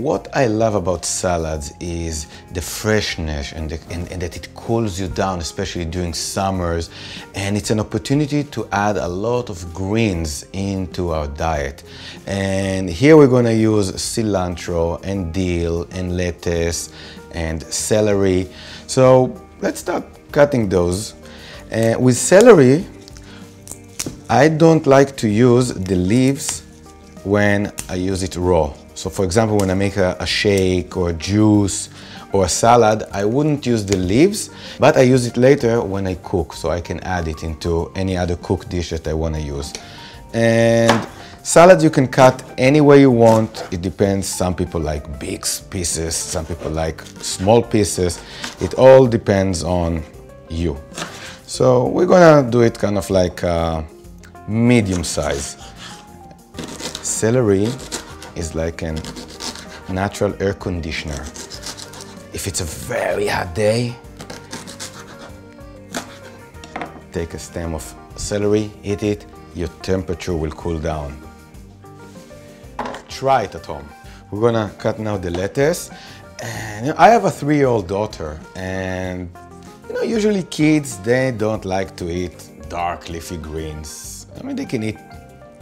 What I love about salads is the freshness and that it cools you down, especially during summers. And it's an opportunity to add a lot of greens into our diet. And here we're gonna use cilantro and dill and lettuce and celery. So let's start cutting those. With celery, I don't like to use the leaves when I use it raw. So for example, when I make a shake or a juice or a salad, I wouldn't use the leaves, but I use it later when I cook, so I can add it into any other cooked dish that I want to use. And salad you can cut any way you want. It depends. Some people like big pieces, some people like small pieces. It all depends on you. So we're gonna do it kind of like medium size. Celery is like a natural air conditioner. If it's a very hot day, take a stem of celery, eat it, your temperature will cool down. Try it at home. We're gonna cut now the lettuce. And I have a 3-year-old daughter, and usually kids, they don't like to eat dark leafy greens. I mean, they can eat,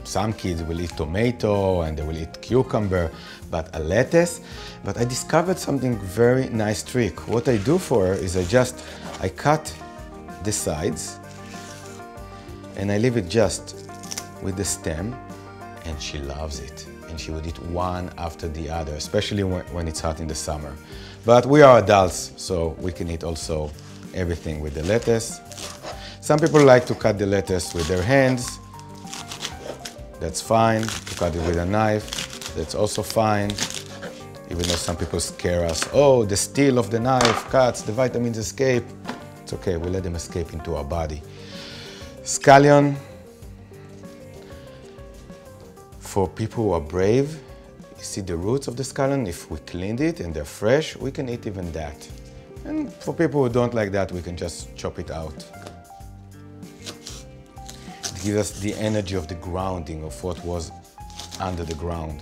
some kids will eat tomato and they will eat cucumber, but a lettuce. But I discovered something very nice trick. What I do for her is I cut the sides and I leave it just with the stem, and she loves it. And she would eat one after the other, especially when it's hot in the summer. But we are adults, so we can eat also everything with the lettuce. Some people like to cut the lettuce with their hands. That's fine. To cut it with a knife, that's also fine. Even though some people scare us, oh, the steel of the knife cuts, the vitamins escape. It's okay, we let them escape into our body. Scallion, for people who are brave, you see the roots of the scallion, if we cleaned it and they're fresh, we can eat even that. And for people who don't like that, we can just chop it out. It gives us the energy of the grounding of what was under the ground.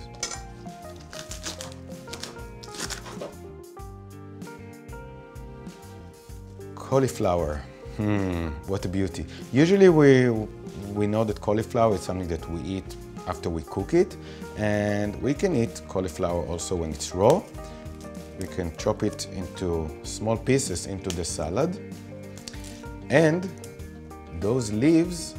Cauliflower, what a beauty. Usually we know that cauliflower is something that we eat after we cook it, and we can eat cauliflower also when it's raw. We can chop it into small pieces into the salad, and those leaves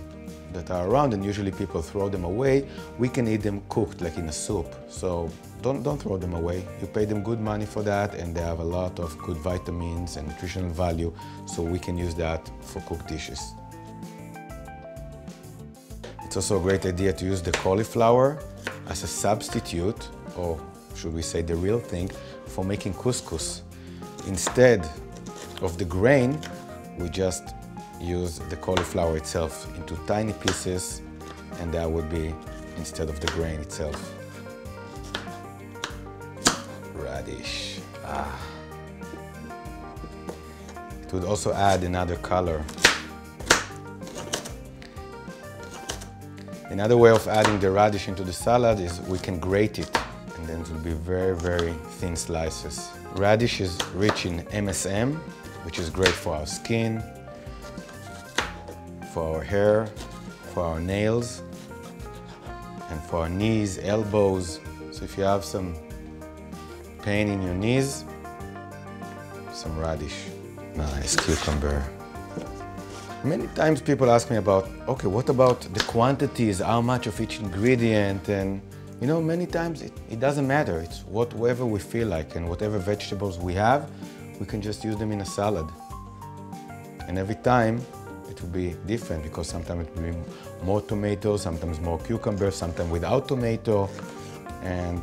that are around, and usually people throw them away, we can eat them cooked like in a soup. So don't throw them away. You pay them good money for that, and they have a lot of good vitamins and nutritional value, so we can use that for cooked dishes. It's also a great idea to use the cauliflower as a substitute, or should we say the real thing, for making couscous. Instead of the grain, we just use the cauliflower itself into tiny pieces, and that would be instead of the grain itself. Radish. It would also add another color. Another way of adding the radish into the salad is we can grate it, and then it will be very, very thin slices. Radish is rich in MSM, which is great for our skin, for our hair, for our nails, and for our knees, elbows. So if you have some pain in your knees, some radish. Nice cucumber. Many times people ask me about, okay, what about the quantities, how much of each ingredient? And many times it doesn't matter. It's whatever we feel like, and whatever vegetables we have, we can just use them in a salad. And every time it will be different, because sometimes it will be more tomatoes, sometimes more cucumber, sometimes without tomato, and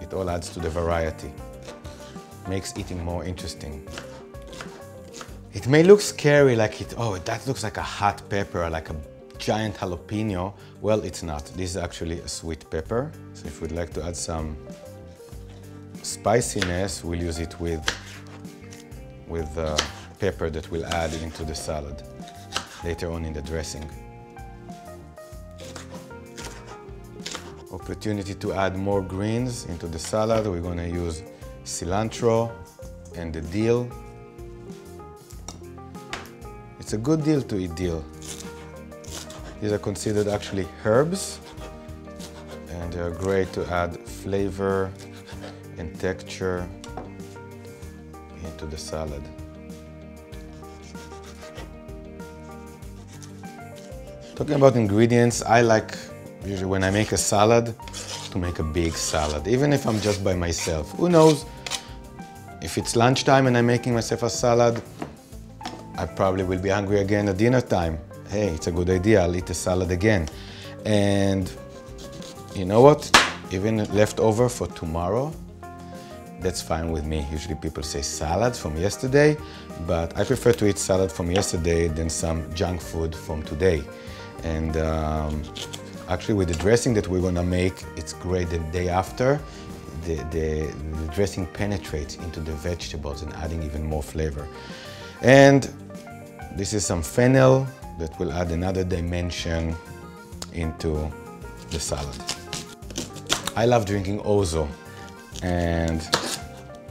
it all adds to the variety. Makes eating more interesting. It may look scary, like that looks like a hot pepper, like a giant jalapeno. Well, it's not. This is actually a sweet pepper. So if we'd like to add some spiciness, we'll use it with pepper that we'll add into the salad later on in the dressing. opportunity to add more greens into the salad. We're going to use cilantro and the dill. It's a good dill to eat dill. These are considered actually herbs, and they are great to add flavor and texture into the salad. Talking about ingredients, I like, usually when I make a salad, to make a big salad, even if I'm just by myself. Who knows, if it's lunchtime and I'm making myself a salad, I probably will be hungry again at dinner time. Hey, it's a good idea, I'll eat a salad again. And you know what? Even leftover for tomorrow, that's fine with me. Usually people say salad from yesterday, but I prefer to eat salad from yesterday than some junk food from today. And actually with the dressing that we're gonna make, it's great the day after. The dressing penetrates into the vegetables and adding even more flavor. And this is some fennel that will add another dimension into the salad. I love drinking ouzo, and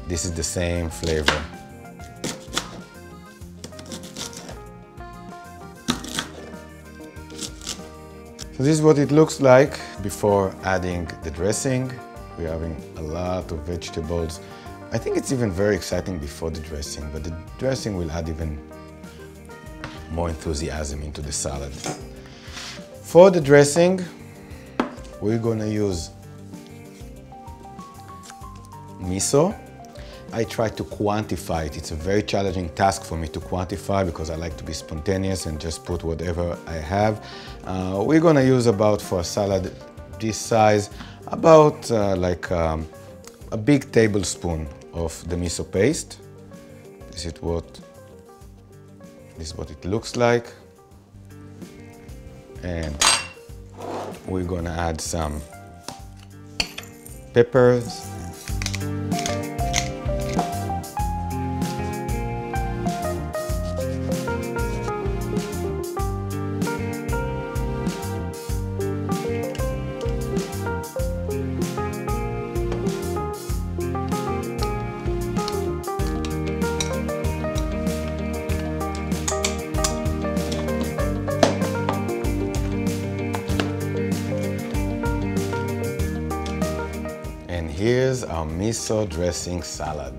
this is the same flavor. So this is what it looks like before adding the dressing. We're having a lot of vegetables. I think it's even very exciting before the dressing, but the dressing will add even more enthusiasm into the salad. For the dressing, we're gonna use miso. I try to quantify it. It's a very challenging task for me to quantify because I like to be spontaneous and just put whatever I have. We're gonna use about, for a salad this size, about a big tablespoon of the miso paste. This is what it looks like. And we're gonna add some peppers. Here's our miso dressing salad.